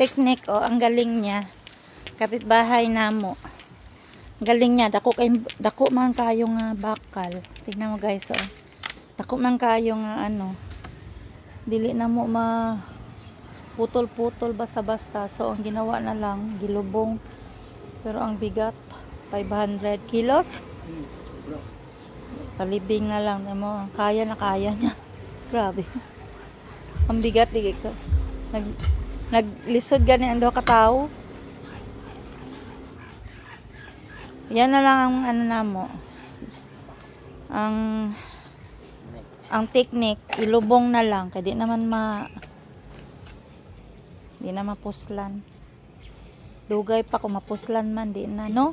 Technique, oh, ang galing niya. Kapitbahay namo. Galing niya, dako man kayo nga bakal. Tingnan mo guys, oh. Dako man kayo nga ano. Dili na mo ma putol-putol basta-basta. So ang ginawa na lang gilubong. Pero ang bigat 500 kilos. Palibing na lang mo. Kaya na kaya niya. Grabe. Ang bigat di ko. Naglisod gani ang duha ka tawo. Yan na lang ang ano namo. Ang technique, ilubong na lang kay di naman di na mapuslan. Dugay pa kung mapuslan man di na, no?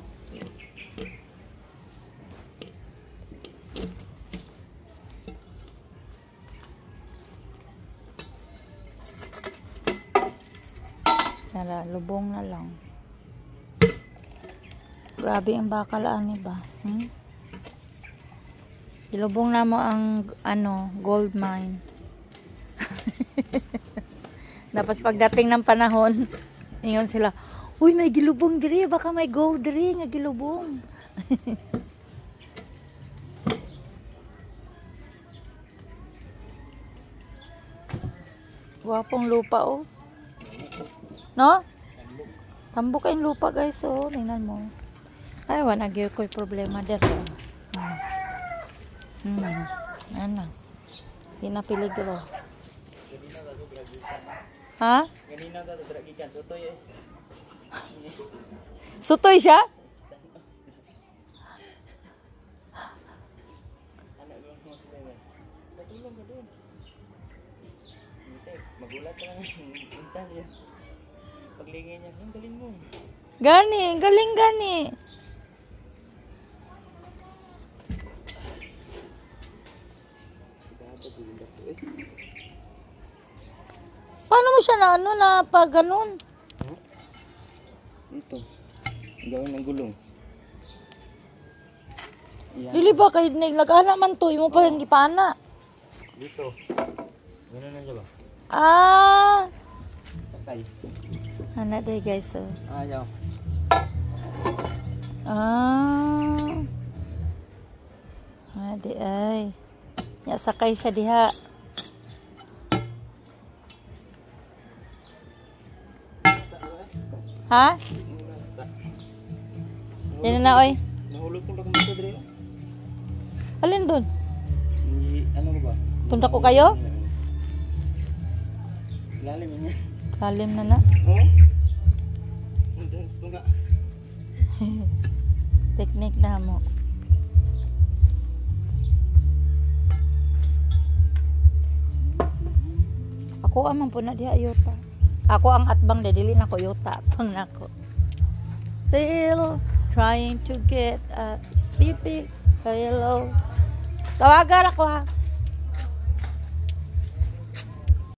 Tara, lubong na lang. Grabe ang bakal ani ba? Ilubong na mo ang ano, gold mine. Tapos pagdating ng panahon, ingon sila, uy, may gilubong diri, baka may gold diri nga gilubong. Wapong lupa, oh. No? Tambok kayong lupa, guys, oh. Tingnan mo. Ay, wala gyud ko'y problema der. Ano? Di na peligro. Ha? Ganina daw dragikan sotoy eh. Sutoy siya? Anak ko mo sila. Patulong ka doon. Magulat ka lang. Punta niya. Paglingin niya, ang galing mo. Gani, galing gani. Paano mo siya na ano na pag ganun? Dito. Gawin ng gulong. Yan. Dili ba kay naglagana man to, imo pa yung gipana. Dito. Ganun na siya ba? Ah. Sakay. Ana day guys, oh. Ayaw. Adi ay. Ya sakay siya diha. Ha? Yan na oy. Nahulog ko lang dito dire. Alin doon? Ano ba? Punta ko kayo? Lalim niya. Lalim na na. Oh? Dance to nga. Technique na mo. Ako amang po na diha yota. Ako ang atbang dili na ko yota pang nako. Still trying to get a pipi. Hello. Tawagan ako ha.